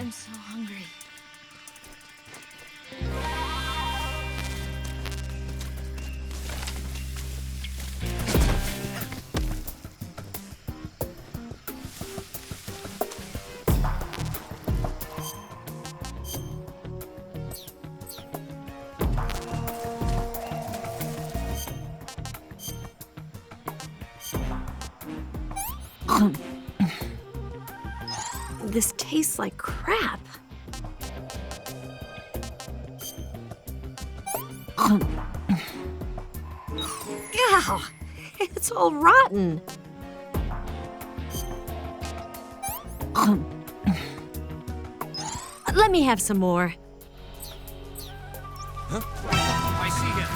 I'm so hungry. This tastes like crap. Ow! It's all rotten. Let me have some more. Huh? I see him.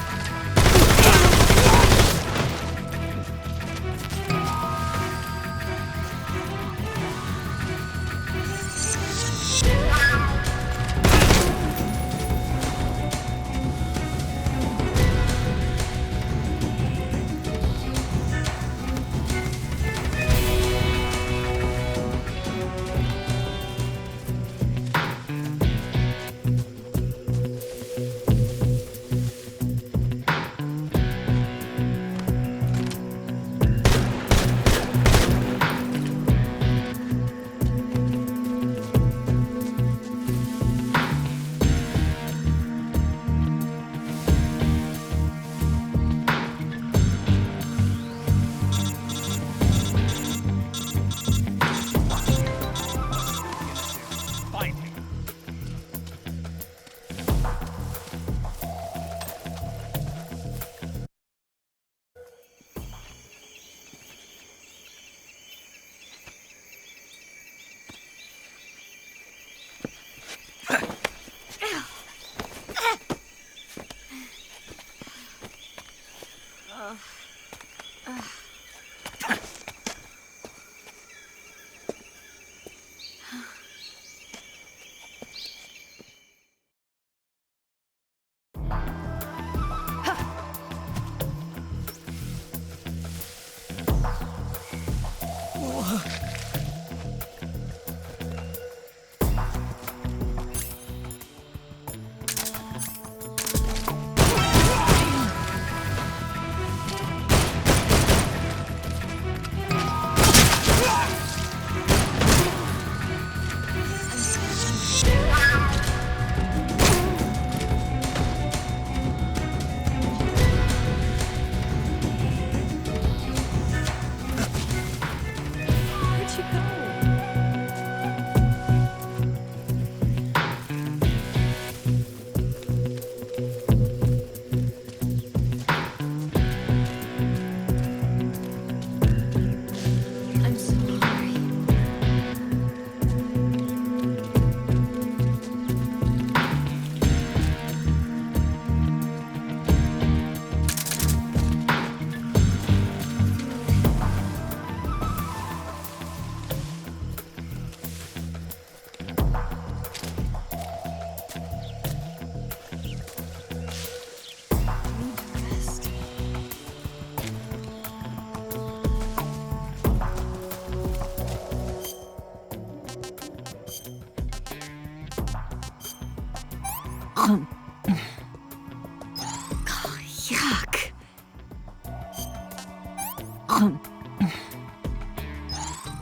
Yuck.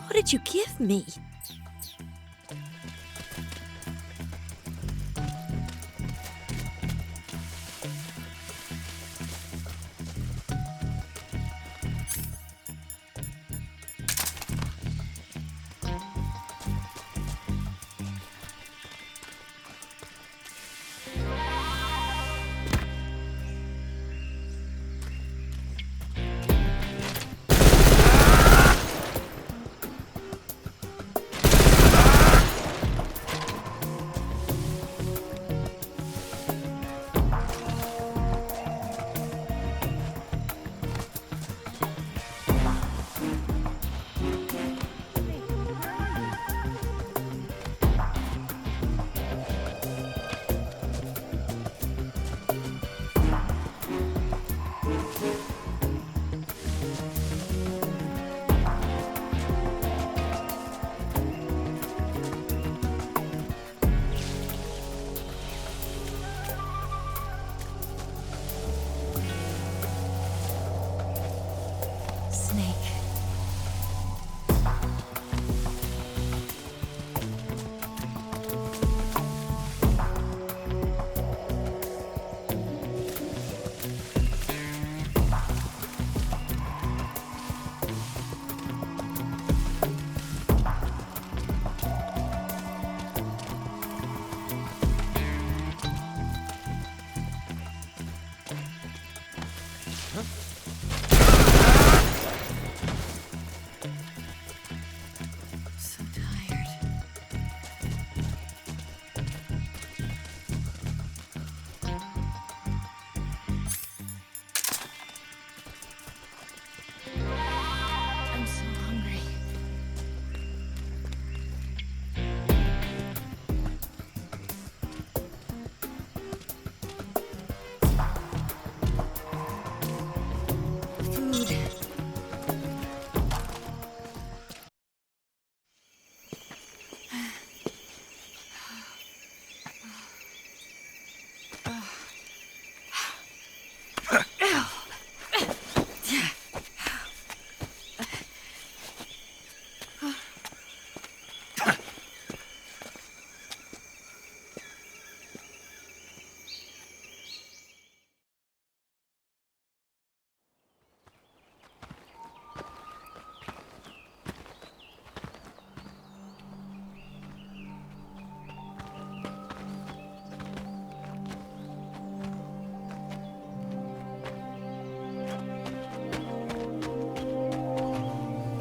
What did you give me?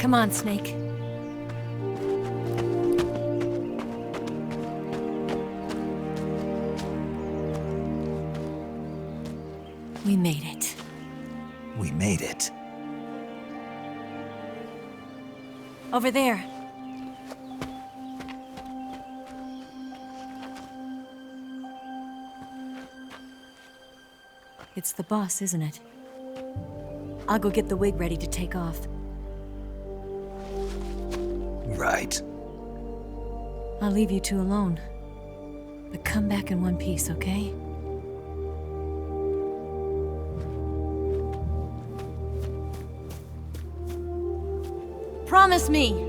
Come on, Snake. We made it. We made it. Over there. It's the boss, isn't it? I'll go get the wig ready to take off. Right. I'll leave you two alone. But come back in one piece, okay? Promise me!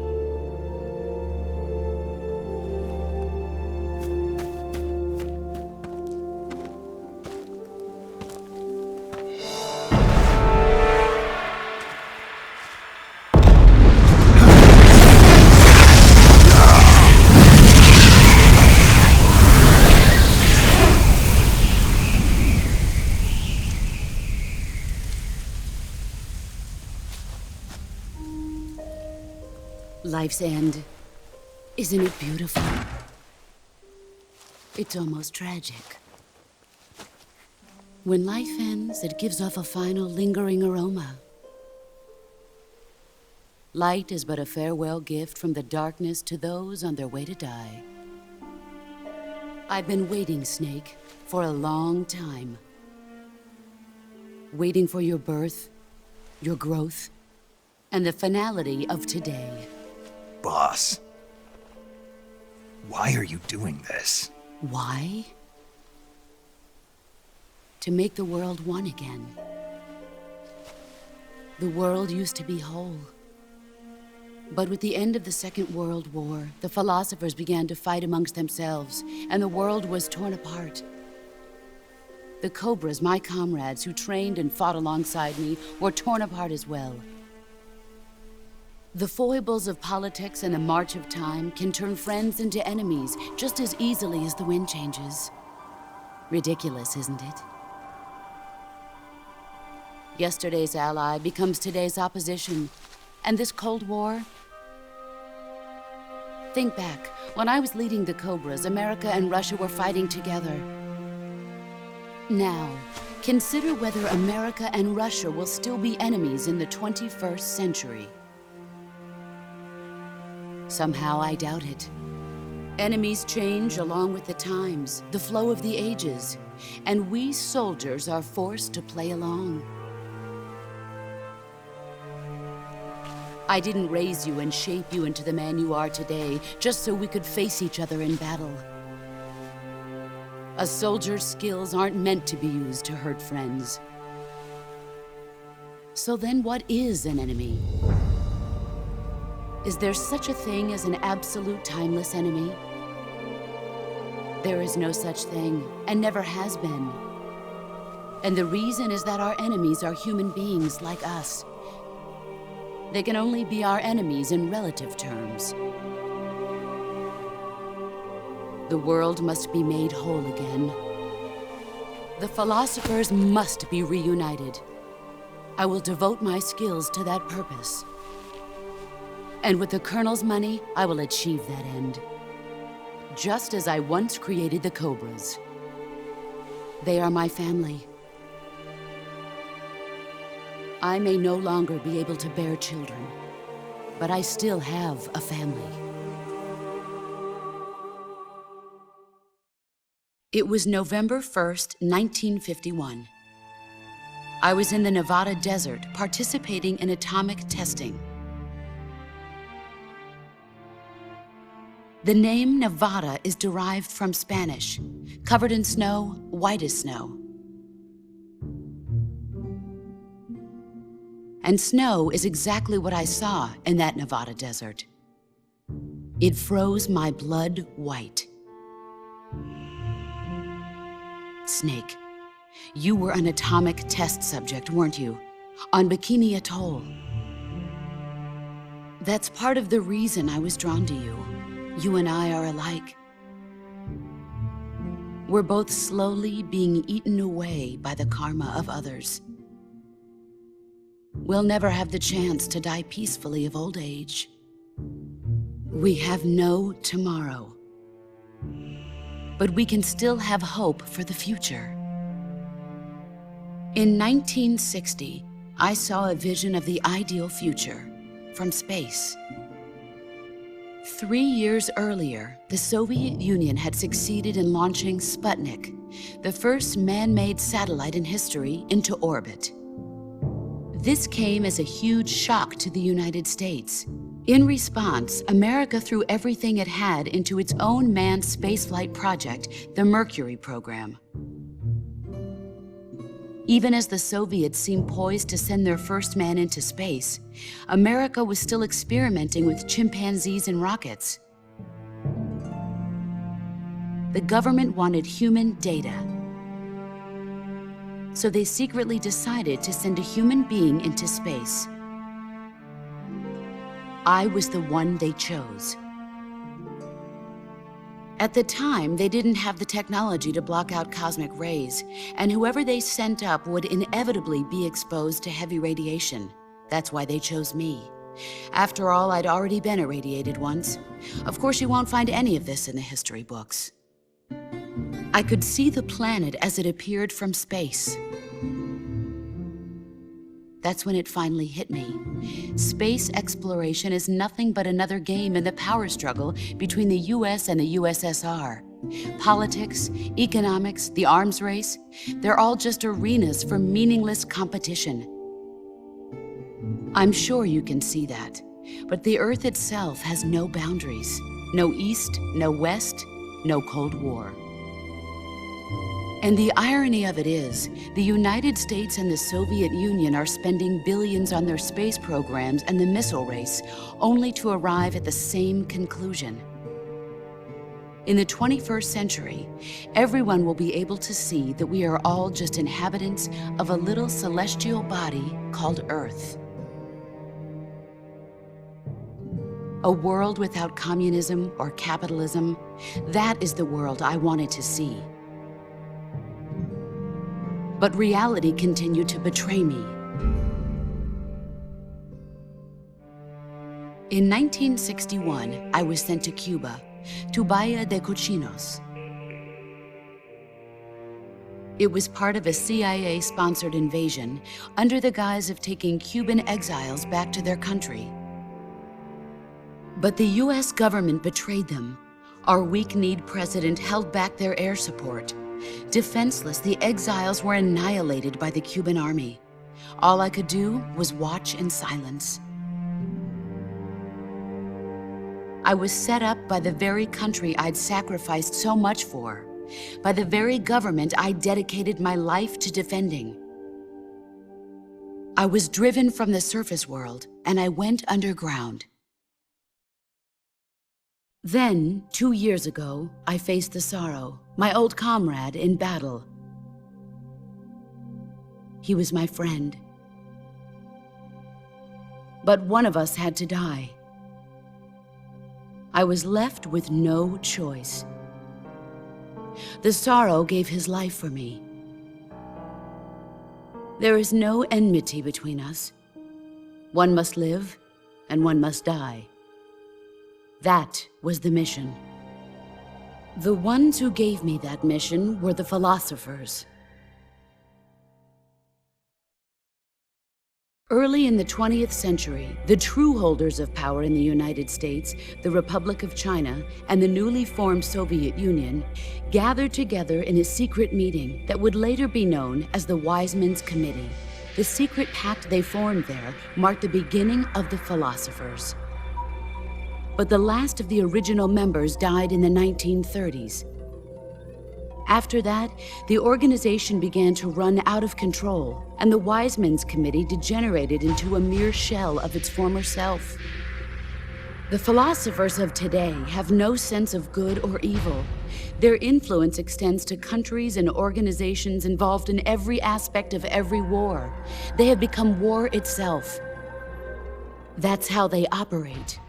Life's end. Isn't it beautiful? It's almost tragic. When life ends, it gives off a final lingering aroma. Light is but a farewell gift from the darkness to those on their way to die. I've been waiting, Snake, for a long time. Waiting for your birth, your growth, and the finality of today. Boss. Why are you doing this? Why? To make the world one again. The world used to be whole. But with the end of the Second World War, the philosophers began to fight amongst themselves, and the world was torn apart. The Cobras, my comrades who trained and fought alongside me, were torn apart as well. The foibles of politics and the march of time can turn friends into enemies just as easily as the wind changes. Ridiculous, isn't it? Yesterday's ally becomes today's opposition. And this Cold War? Think back. When I was leading the Cobras, America and Russia were fighting together. Now, consider whether America and Russia will still be enemies in the 21st century. Somehow I doubt it. Enemies change along with the times, the flow of the ages, and we soldiers are forced to play along. I didn't raise you and shape you into the man you are today just so we could face each other in battle. A soldier's skills aren't meant to be used to hurt friends. So then what is an enemy? Is there such a thing as an absolute timeless enemy? There is no such thing, and never has been. And the reason is that our enemies are human beings like us. They can only be our enemies in relative terms. The world must be made whole again. The philosophers must be reunited. I will devote my skills to that purpose. And with the Colonel's money, I will achieve that end. Just as I once created the Cobras. They are my family. I may no longer be able to bear children, but I still have a family. It was November 1st, 1951. I was in the Nevada desert participating in atomic testing. The name Nevada is derived from Spanish, covered in snow, white as snow. And snow is exactly what I saw in that Nevada desert. It froze my blood white. Snake, you were an atomic test subject, weren't you? On Bikini Atoll. That's part of the reason I was drawn to you. You and I are alike. We're both slowly being eaten away by the karma of others. we'll never have the chance to die peacefully of old age. We have no tomorrow. But we can still have hope for the future. In 1960, I saw a vision of the ideal future from space. 3 years earlier, the Soviet Union had succeeded in launching Sputnik, the first man-made satellite in history, into orbit. This came as a huge shock to the United States. In response, America threw everything it had into its own manned spaceflight project, the Mercury program. Even as the Soviets seemed poised to send their first man into space, America was still experimenting with chimpanzees and rockets. The government wanted human data, so they secretly decided to send a human being into space. I was the one they chose. At the time, they didn't have the technology to block out cosmic rays, and whoever they sent up would inevitably be exposed to heavy radiation. That's why they chose me. After all, I'd already been irradiated once. Of course, you won't find any of this in the history books. I could see the planet as it appeared from space. That's when it finally hit me. Space exploration is nothing but another game in the power struggle between the US and the USSR. Politics, economics, the arms race, they're all just arenas for meaningless competition. I'm sure you can see that, but the Earth itself has no boundaries. No East, no West, no Cold War. And the irony of it is, the United States and the Soviet Union are spending billions on their space programs and the missile race, only to arrive at the same conclusion. In the 21st century, everyone will be able to see that we are all just inhabitants of a little celestial body called Earth. A world without communism or capitalism, that is the world I wanted to see. But reality continued to betray me. In 1961, I was sent to Cuba, to Bahia de Cochinos. It was part of a CIA-sponsored invasion under the guise of taking Cuban exiles back to their country. But the US government betrayed them. Our weak-kneed president held back their air support. Defenseless, the exiles were annihilated by the Cuban army. All I could do was watch in silence. I was set up by the very country I'd sacrificed so much for, by the very government I dedicated my life to defending. I was driven from the surface world, and I went underground. Then, 2 years ago, I faced the sorrow, my old comrade in battle. He was my friend. But one of us had to die. I was left with no choice. The sorrow gave his life for me. There is no enmity between us. One must live, and one must die. That was the mission. The ones who gave me that mission were the philosophers. Early in the 20th century, the true holders of power in the United States, the Republic of China, and the newly formed Soviet Union gathered together in a secret meeting that would later be known as the Wise Men's Committee. The secret pact they formed there marked the beginning of the philosophers. But the last of the original members died in the 1930s. After that, the organization began to run out of control, and the Wise Men's Committee degenerated into a mere shell of its former self. The philosophers of today have no sense of good or evil. Their influence extends to countries and organizations involved in every aspect of every war. They have become war itself. That's how they operate.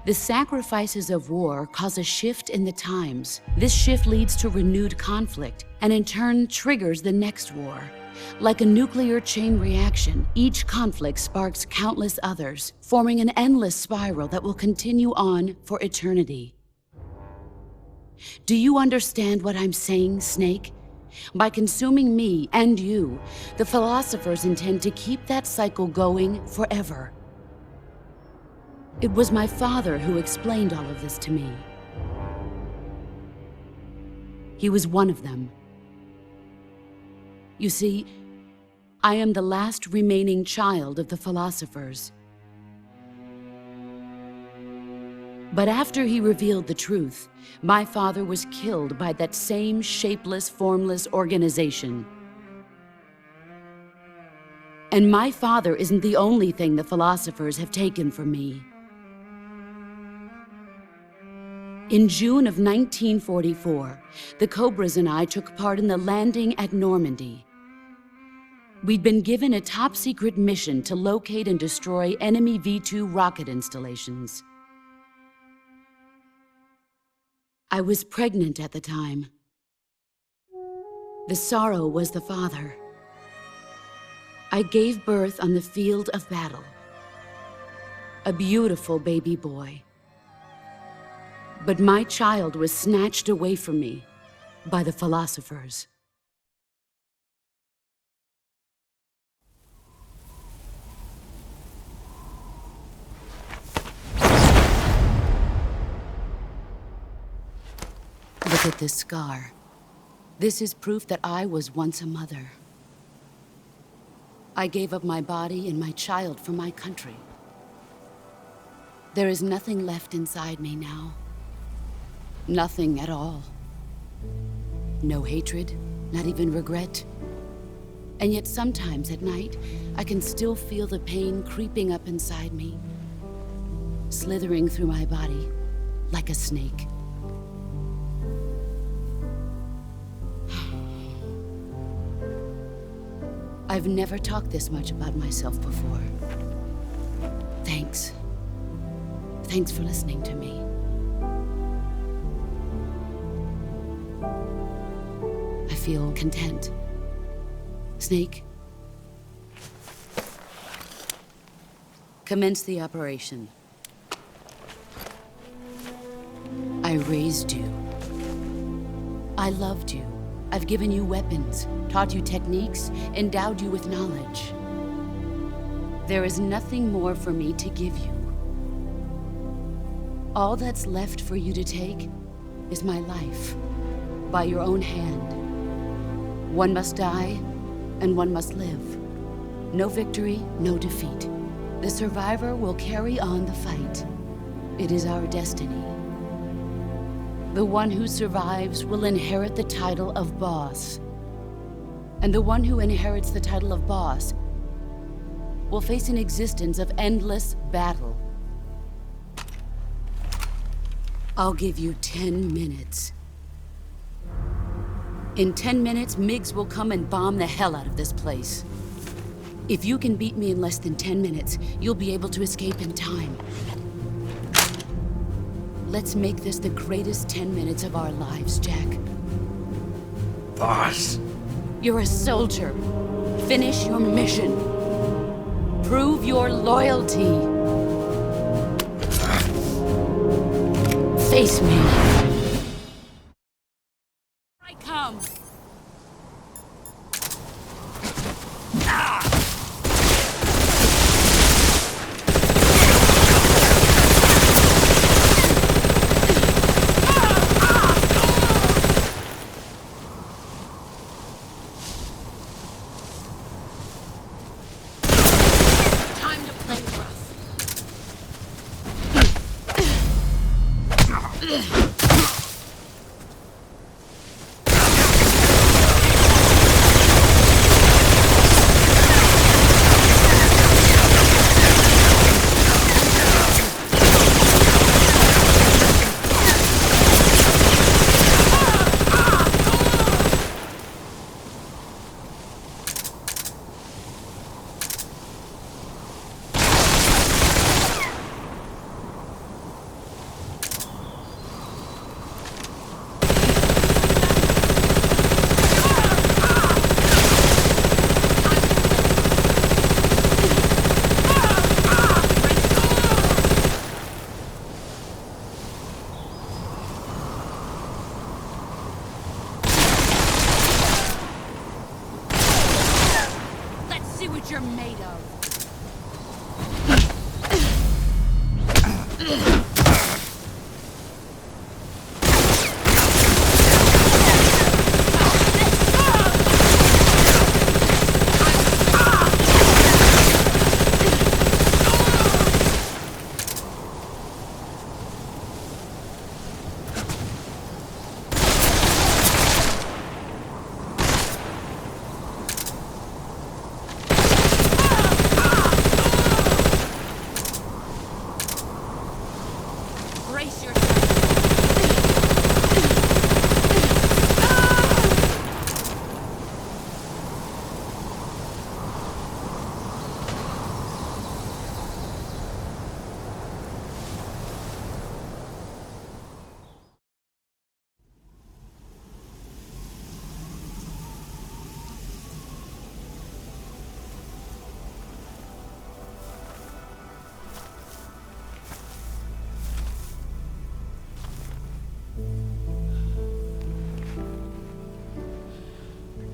The sacrifices of war cause a shift in the times. This shift leads to renewed conflict, and in turn triggers the next war. Like a nuclear chain reaction, each conflict sparks countless others, forming an endless spiral that will continue on for eternity. Do you understand what I'm saying, Snake? By consuming me and you, the philosophers intend to keep that cycle going forever. It was my father who explained all of this to me. He was one of them. You see, I am the last remaining child of the philosophers. But after he revealed the truth, my father was killed by that same shapeless, formless organization. And my father isn't the only thing the philosophers have taken from me. In June of 1944, the Cobras and I took part in the landing at Normandy. We'd been given a top-secret mission to locate and destroy enemy V-2 rocket installations. I was pregnant at the time. The sorrow was the father. I gave birth on the field of battle. A beautiful baby boy. But my child was snatched away from me by the philosophers. Look at this scar. This is proof that I was once a mother. I gave up my body and my child for my country. There is nothing left inside me now. Nothing at all. No hatred, not even regret. And yet sometimes at night, I can still feel the pain creeping up inside me, slithering through my body like a snake. I've never talked this much about myself before. Thanks. Thanks for listening to me. I feel content. Snake, commence the operation. I raised you. I loved you. I've given you weapons, taught you techniques, endowed you with knowledge. There is nothing more for me to give you. All that's left for you to take is my life, by your own hand. One must die, and one must live. No victory, no defeat. The survivor will carry on the fight. It is our destiny. The one who survives will inherit the title of boss. And the one who inherits the title of boss will face an existence of endless battle. I'll give you 10 minutes. In 10 minutes, MiGs will come and bomb the hell out of this place. If you can beat me in less than 10 minutes, you'll be able to escape in time. Let's make this the greatest 10 minutes of our lives, Jack. Boss. You're a soldier. Finish your mission. Prove your loyalty. Face me. I come. Time to play rough. you're made of. Brace yourself.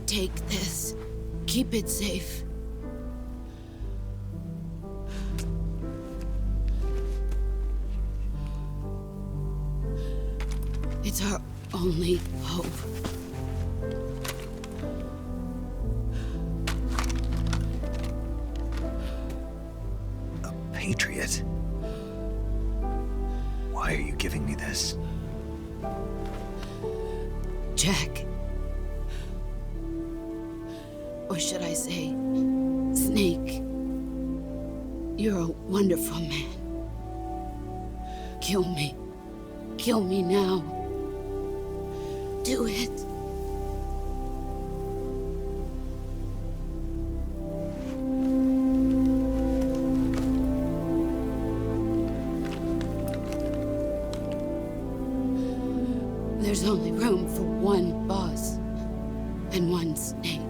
Take this. Keep it safe. It's our only hope. A patriot? Why are you giving me this? Jack. Or should I say, Snake. You're a wonderful man. Kill me. Kill me now. Do it. There's only room for one boss and one Snake.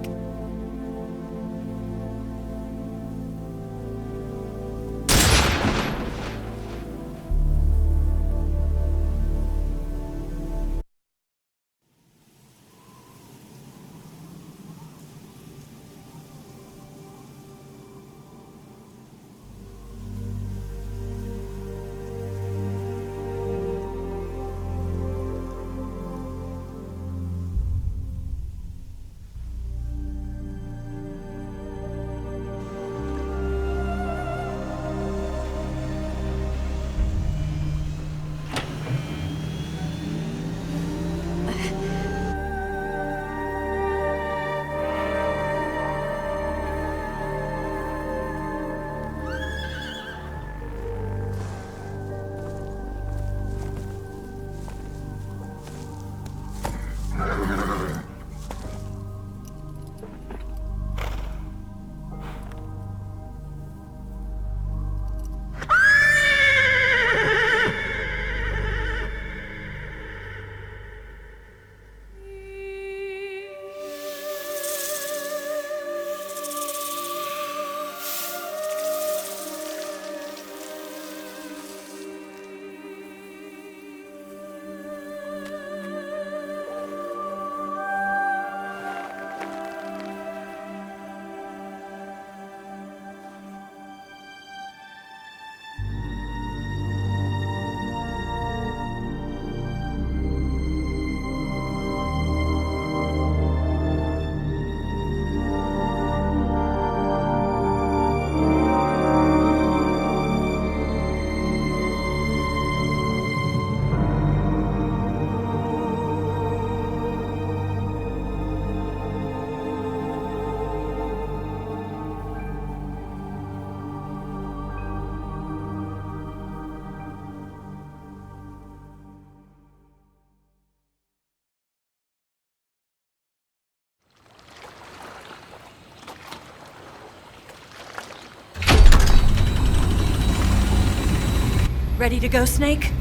Ready to go, Snake?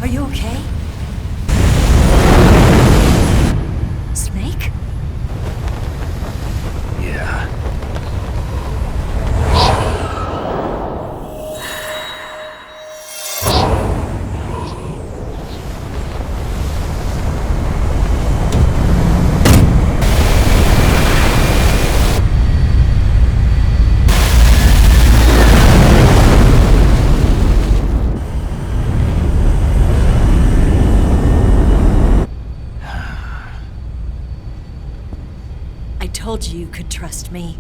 Are you okay? Snake? Yeah. told you you could trust me.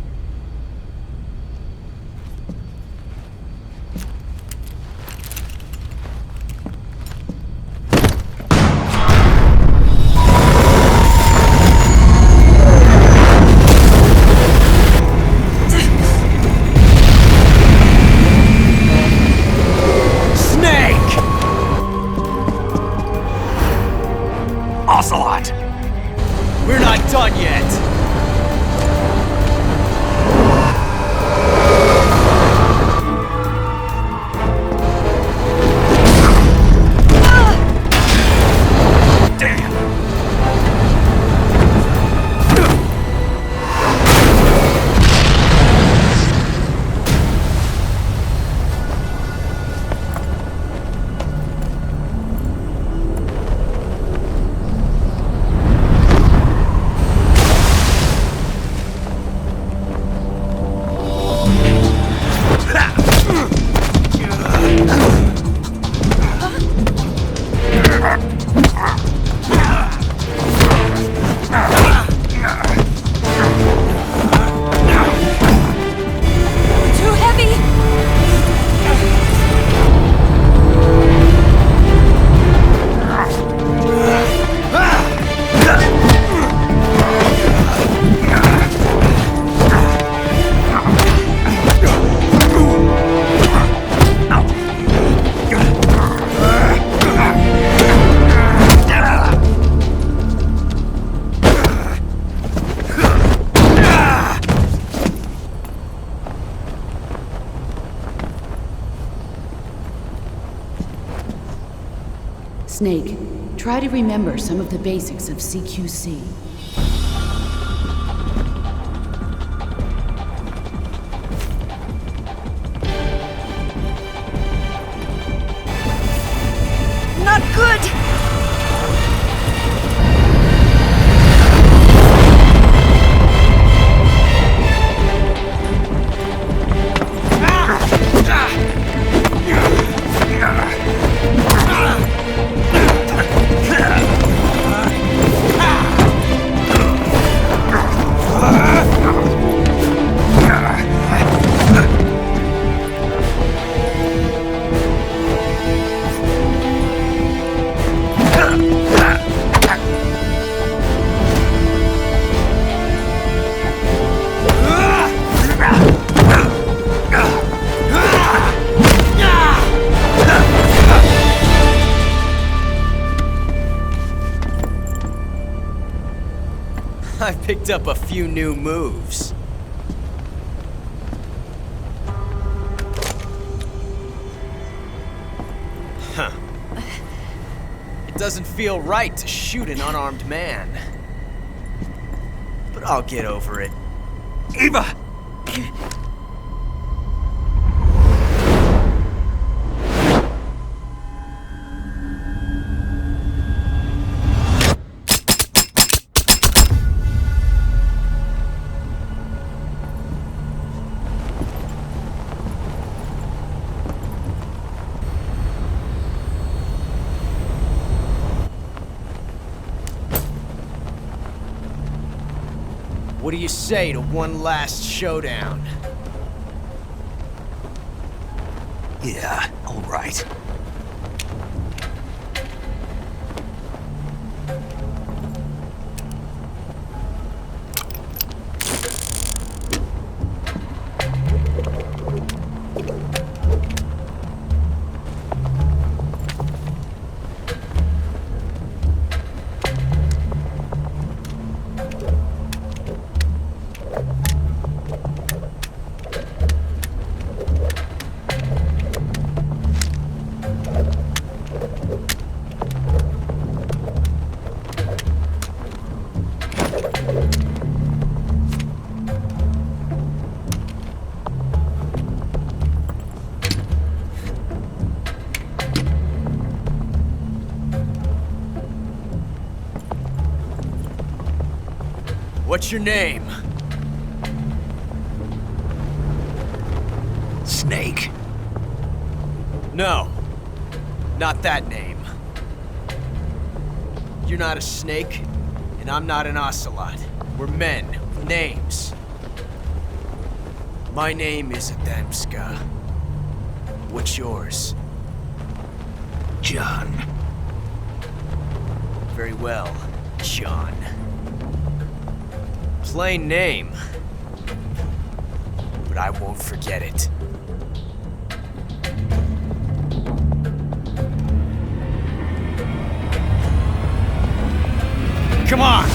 Ocelot! We're not done yet! Snake, try to remember some of the basics of CQC. Not good! I picked up a few new moves. Huh. It doesn't feel right to shoot an unarmed man. But I'll get over it. Eva! What do you say to one last showdown? Yeah, all right. What's your name? Snake. No, not that name. You're not a snake, and I'm not an ocelot. We're men with names. My name is Adamska. What's yours? John. Very well, John. Plain name. But I won't forget it. Come on!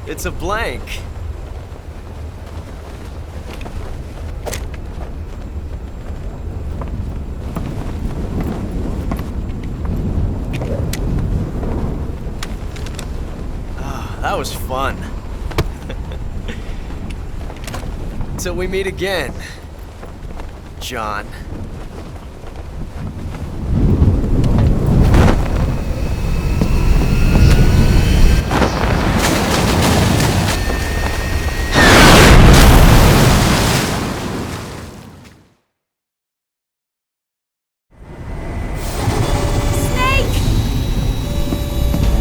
It's a blank. Ah, that was fun. Till we meet again, John.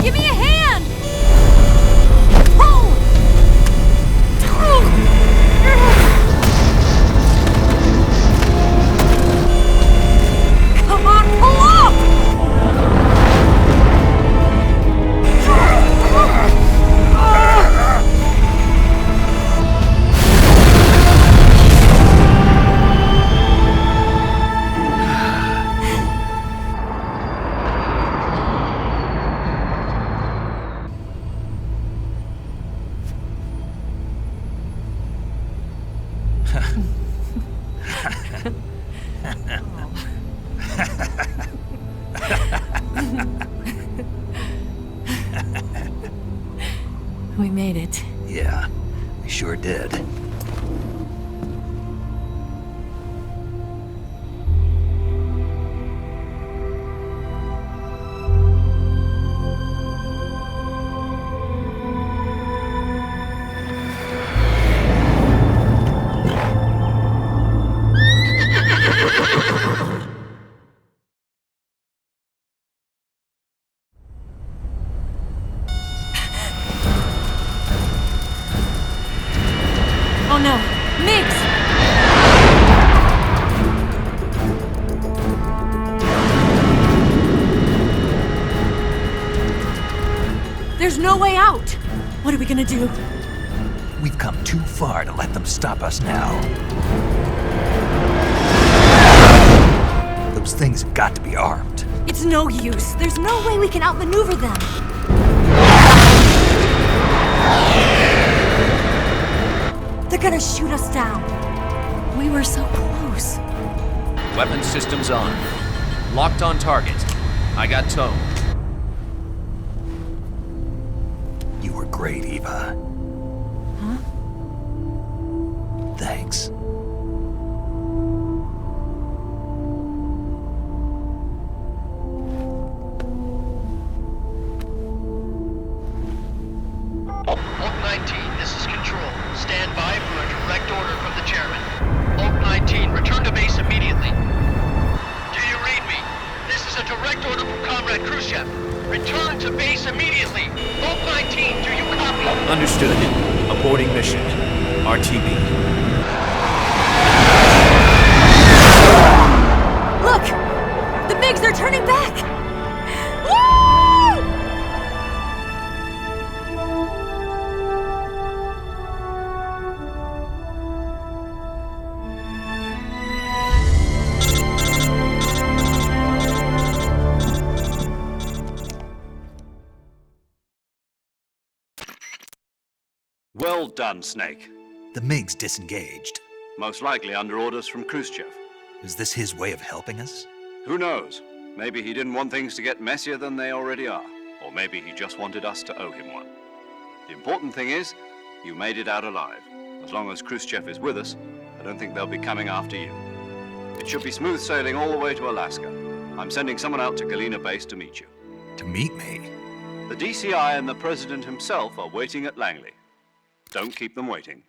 Give me a hand! Pull! Come on, pull up! We made it. Yeah, we sure did. Oh no, Mix! There's no way out! What are we gonna do? We've come too far to let them stop us now. Those things have got to be armed. It's no use. There's no way we can outmaneuver them. They're gonna shoot us down. We were so close. Weapon systems on. Locked on target. I got towed. You were great, Eva. Huh? Thanks. Oak 19, this is Control. Stand by for a direct order from the chairman. Oak 19, return to base immediately. Do you read me? This is a direct order from Comrade Khrushchev. Return to base immediately. Oak 19, do you copy? Understood. Aborting mission. RTB. Look! The MiGs are turning back! Woo! Well done, Snake. The MiG's disengaged. Most likely under orders from Khrushchev. Is this his way of helping us? Who knows? Maybe he didn't want things to get messier than they already are. Or maybe he just wanted us to owe him one. The important thing is, you made it out alive. As long as Khrushchev is with us, I don't think they'll be coming after you. It should be smooth sailing all the way to Alaska. I'm sending someone out to Galena Base to meet you. To meet me? The DCI and the President himself are waiting at Langley. Don't keep them waiting.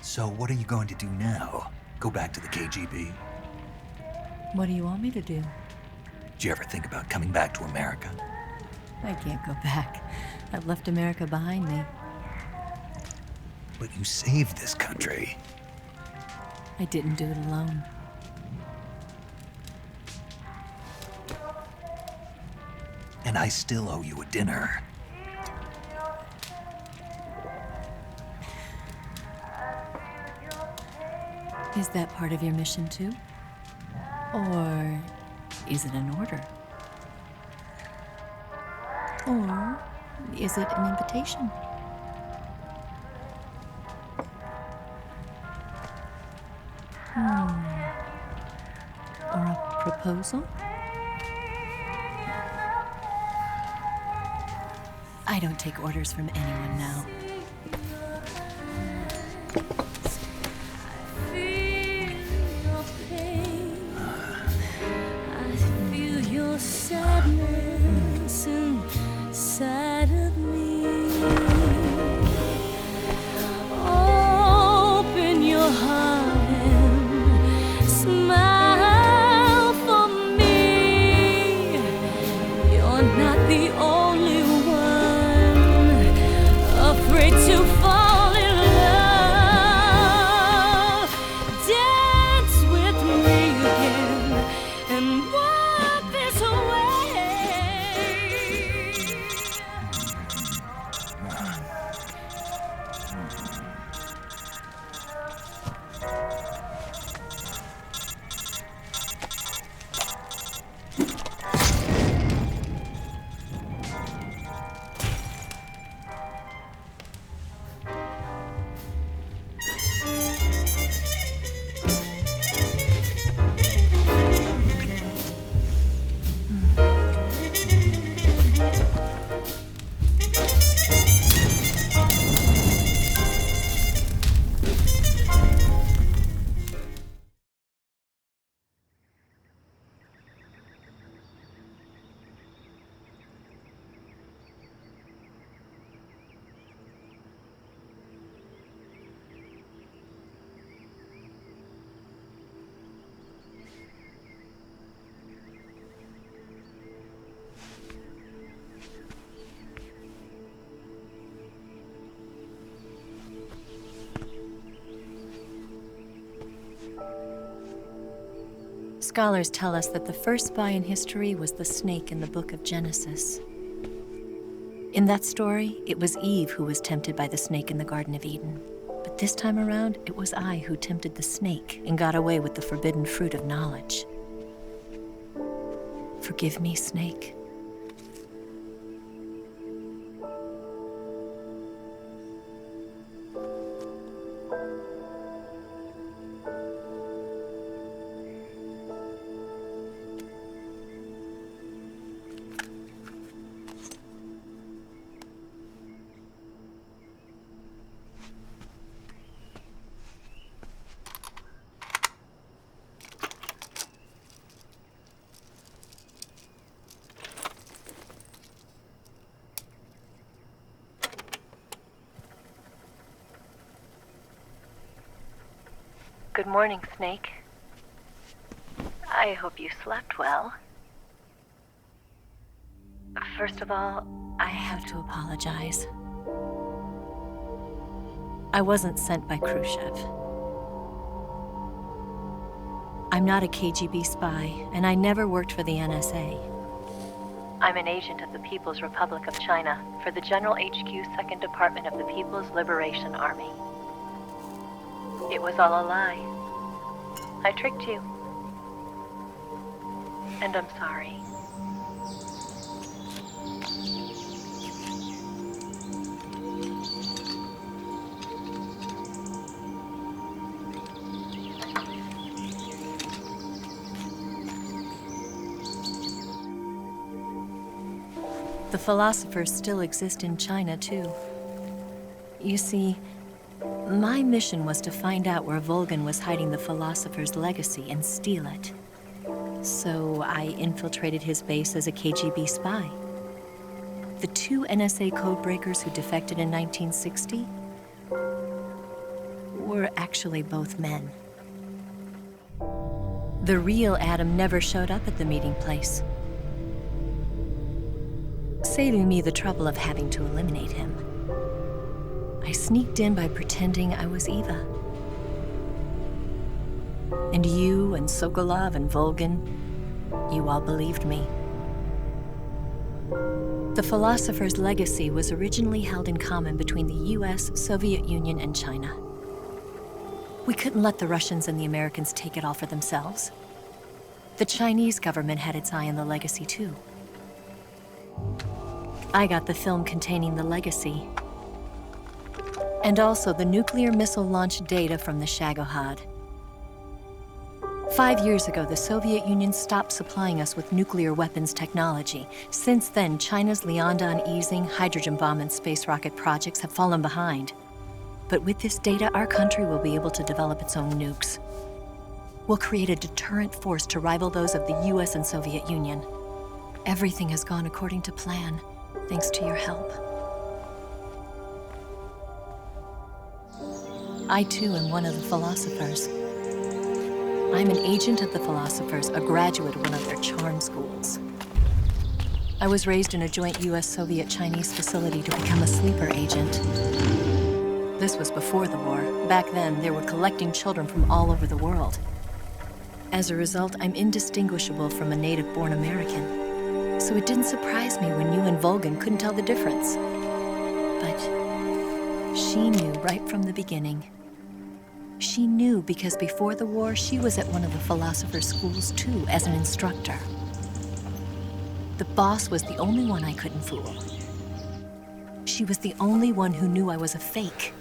So what are you going to do now? Go back to the KGB? What do you want me to do? Did you ever think about coming back to America? I can't go back. I've left America behind me. But you saved this country. I didn't do it alone. And I still owe you a dinner. Is that part of your mission too? Or is it an order? Or is it an invitation? Or a proposal? I don't take orders from anyone now. Sadness inside of me. Open your heart and smile for me. You're not the only one afraid to fall in love. Dance with me again and walk this way. Scholars tell us that the first spy in history was the snake in the book of Genesis. In that story, it was Eve who was tempted by the snake in the Garden of Eden. But this time around, it was I who tempted the snake and got away with the forbidden fruit of knowledge. Forgive me, snake. Good morning, Snake. I hope you slept well. First of all, I have to apologize. I wasn't sent by Khrushchev. I'm not a KGB spy, and I never worked for the NSA. I'm an agent of the People's Republic of China for the General HQ 2nd Department of the People's Liberation Army. It was all a lie. I tricked you. And I'm sorry. The philosophers still exist in China, too. You see, my mission was to find out where Volgin was hiding the philosopher's legacy and steal it. So I infiltrated his base as a KGB spy. The 2 NSA codebreakers who defected in 1960 were actually both men. The real Adam never showed up at the meeting place, saving me the trouble of having to eliminate him. I sneaked in by pretending I was Eva. And you and Sokolov and Volgin, you all believed me. The philosopher's legacy was originally held in common between the US, Soviet Union, and China. We couldn't let the Russians and the Americans take it all for themselves. The Chinese government had its eye on the legacy, too. I got the film containing the legacy, and also the nuclear missile launch data from the Shagohod. 5 years ago, the Soviet Union stopped supplying us with nuclear weapons technology. Since then, China's Liaodong easing, hydrogen bomb, and space rocket projects have fallen behind. But with this data, our country will be able to develop its own nukes. We'll create a deterrent force to rival those of the US and Soviet Union. Everything has gone according to plan, thanks to your help. I too am one of the philosophers. I'm an agent of the philosophers, a graduate of one of their charm schools. I was raised in a joint US-Soviet-Chinese facility to become a sleeper agent. This was before the war. Back then, they were collecting children from all over the world. As a result, I'm indistinguishable from a native-born American. So it didn't surprise me when you and Volgin couldn't tell the difference. But she knew right from the beginning. She knew because before the war, she was at one of the philosopher's schools too, as an instructor. The boss was the only one I couldn't fool. She was the only one who knew I was a fake.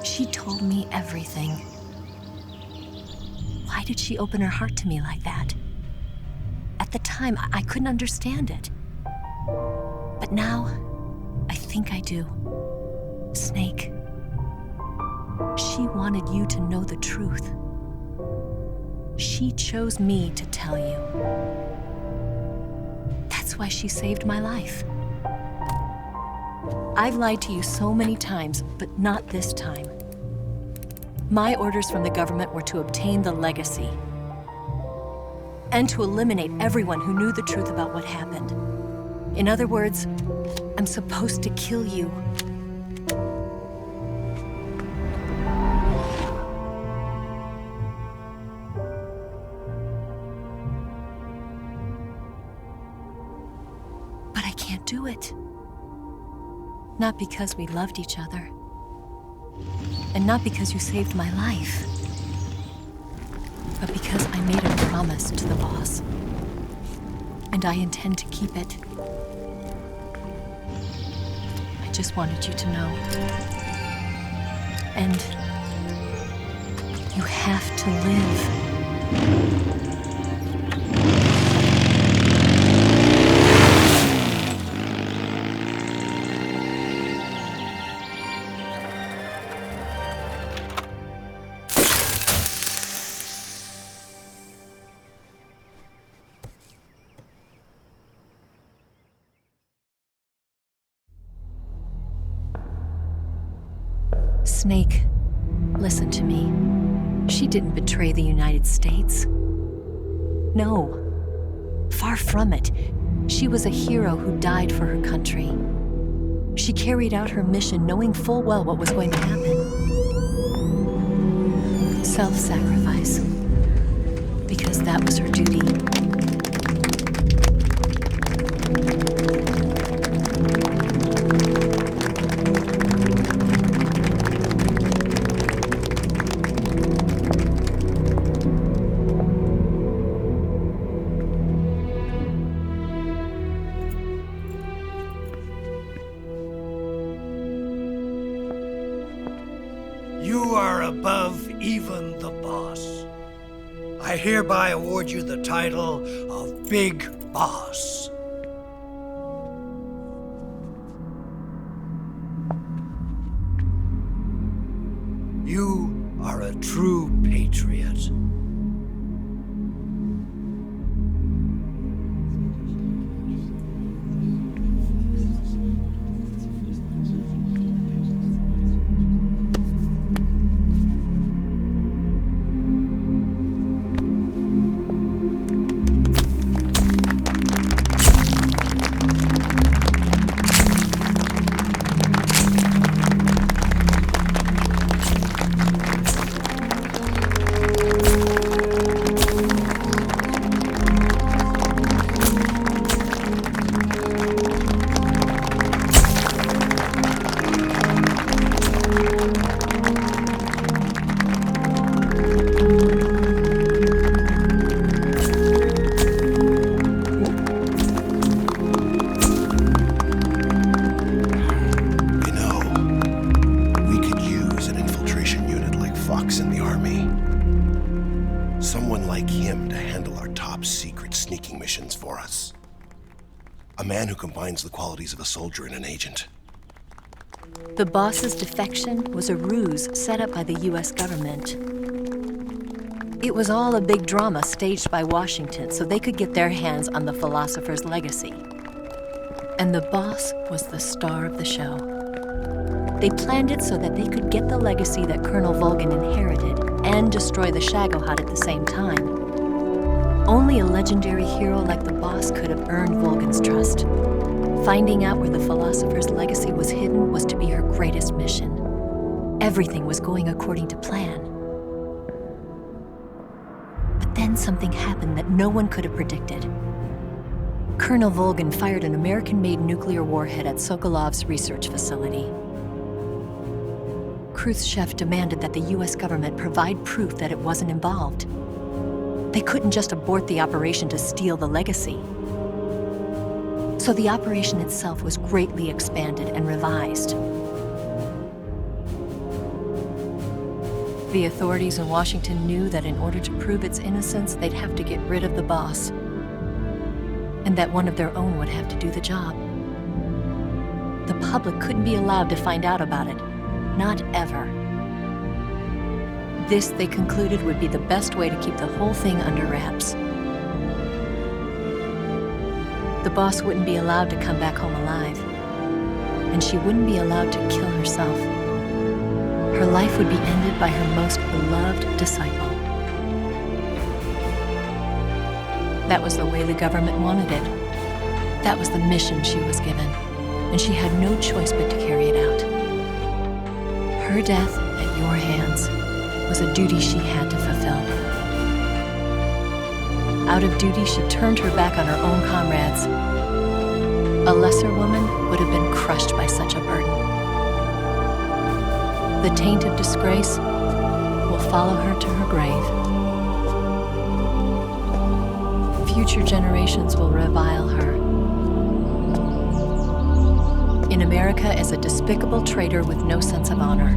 She told me everything. Why did she open her heart to me like that? At the time, I couldn't understand it. But now, I think I do. Snake. She wanted you to know the truth. She chose me to tell you. That's why she saved my life. I've lied to you so many times, but not this time. My orders from the government were to obtain the legacy and to eliminate everyone who knew the truth about what happened. In other words, I'm supposed to kill you. But I can't do it. Not because we loved each other. And not because you saved my life. But because I made a promise to the boss. And I intend to keep it. I just wanted you to know. And you have to live. Snake, listen to me. She didn't betray the United States. No, far from it. She was a hero who died for her country. She carried out her mission knowing full well what was going to happen. Self-sacrifice. Because that was her duty. You are above even the boss. I hereby award you the title of Big Boss. You are a true patriot. Someone like him to handle our top secret sneaking missions for us. A man who combines the qualities of a soldier and an agent. The boss's defection was a ruse set up by the US government. It was all a big drama staged by Washington so they could get their hands on the philosopher's legacy. And the boss was the star of the show. They planned it so that they could get the legacy that Colonel Volgin inherited and destroy the Shagohod at the same time. Only a legendary hero like the boss could have earned Volgin's trust. Finding out where the philosopher's legacy was hidden was to be her greatest mission. Everything was going according to plan. But then something happened that no one could have predicted. Colonel Volgin fired an American-made nuclear warhead at Sokolov's research facility. Khrushchev demanded that the US government provide proof that it wasn't involved. They couldn't just abort the operation to steal the legacy. So the operation itself was greatly expanded and revised. The authorities in Washington knew that in order to prove its innocence, they'd have to get rid of the boss, and that one of their own would have to do the job. The public couldn't be allowed to find out about it. Not ever. This, they concluded, would be the best way to keep the whole thing under wraps. The boss wouldn't be allowed to come back home alive, and she wouldn't be allowed to kill herself. Her life would be ended by her most beloved disciple. That was the way the government wanted it. That was the mission she was given, and she had no choice but to carry it out. Her death at your hands was a duty she had to fulfill. Out of duty, she turned her back on her own comrades. A lesser woman would have been crushed by such a burden. The taint of disgrace will follow her to her grave. Future generations will revile her. In America as a despicable traitor with no sense of honor.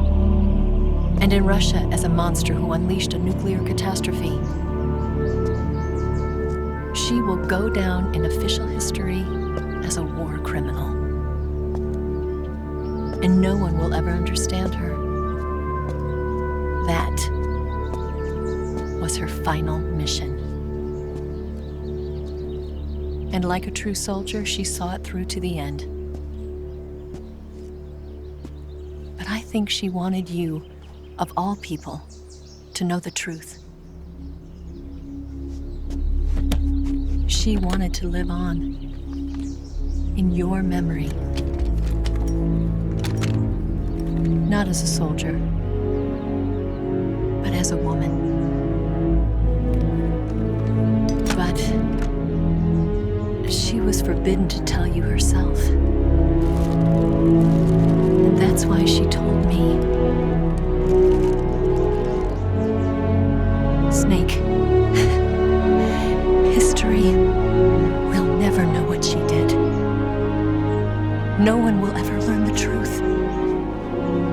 And in Russia as a monster who unleashed a nuclear catastrophe. She will go down in official history as a war criminal. And no one will ever understand her. That was her final mission. And like a true soldier, she saw it through to the end. But I think she wanted you, of all people, to to know the truth. She wanted to live on in your memory. Not as a soldier, but as a woman. But she was forbidden to tell you herself. And that's why she told me. Snake, history will never know what she did. No one will ever learn the truth.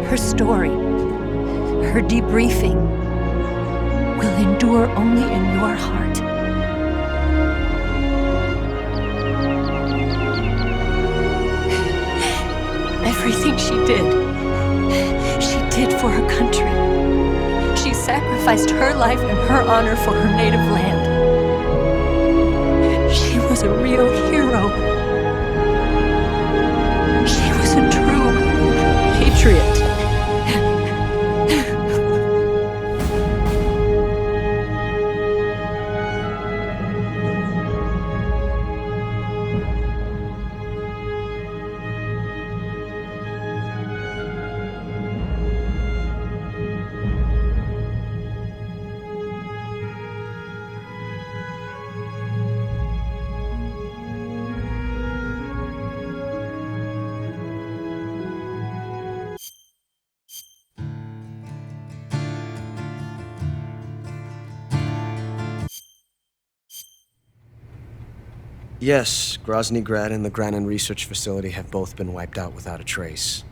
Her story, her debriefing, will endure only in your heart. Everything she did for her country. She sacrificed her life and her honor for her native land. She was a real hero. She was a true patriot. Yes, Grozny Grad and the Granin Research Facility have both been wiped out without a trace.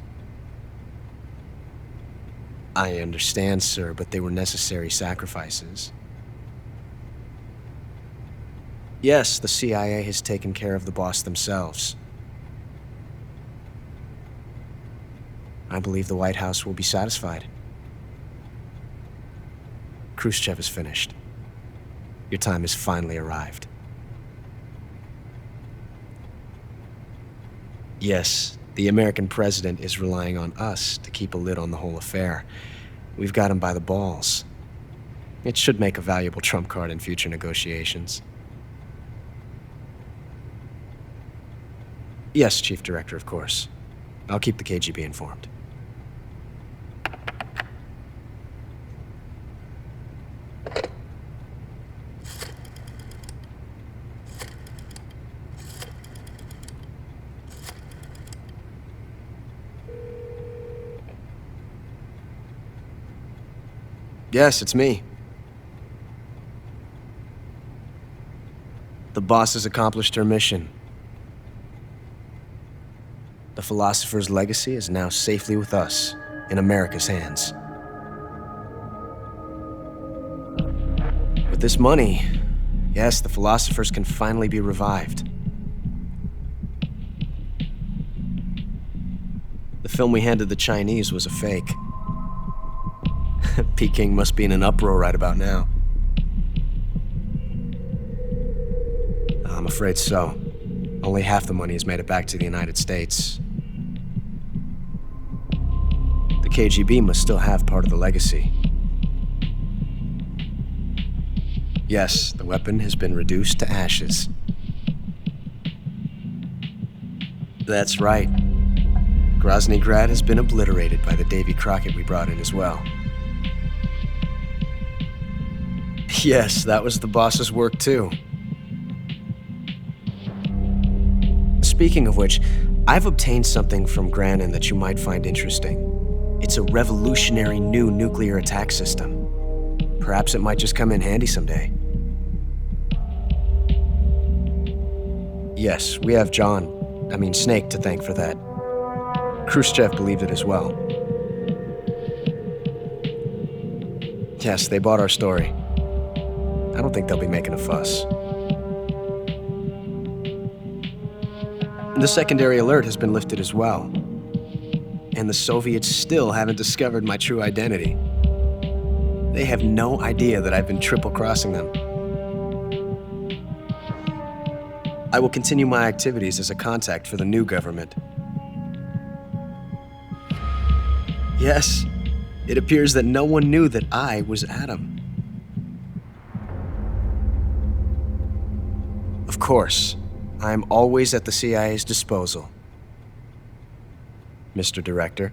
I understand, sir, but they were necessary sacrifices. Yes, the CIA has taken care of the boss themselves. I believe the White House will be satisfied. Khrushchev is finished. Your time has finally arrived. Yes, the American president is relying on us to keep a lid on the whole affair. We've got him by the balls. It should make a valuable trump card in future negotiations. Yes, Chief Director, of course. I'll keep the KGB informed. Yes, it's me. The boss has accomplished her mission. The philosopher's legacy is now safely with us, in America's hands. With this money, yes, the philosophers can finally be revived. The film we handed the Chinese was a fake. Peking must be in an uproar right about now. I'm afraid so. Only half the money has made it back to the United States. The KGB must still have part of the legacy. Yes, the weapon has been reduced to ashes. That's right. Grozny Grad has been obliterated by the Davy Crockett we brought in as well. Yes, that was the boss's work too. Speaking of which, I've obtained something from Granin that you might find interesting. It's a revolutionary new nuclear attack system. Perhaps it might just come in handy someday. Yes, we have Snake to thank for that. Khrushchev believed it as well. Yes, they bought our story. I don't think they'll be making a fuss. The secondary alert has been lifted as well. And the Soviets still haven't discovered my true identity. They have no idea that I've been triple-crossing them. I will continue my activities as a contact for the new government. Yes, It appears that no one knew that I was Adam. Of course, I am always at the CIA's disposal, Mr. Director.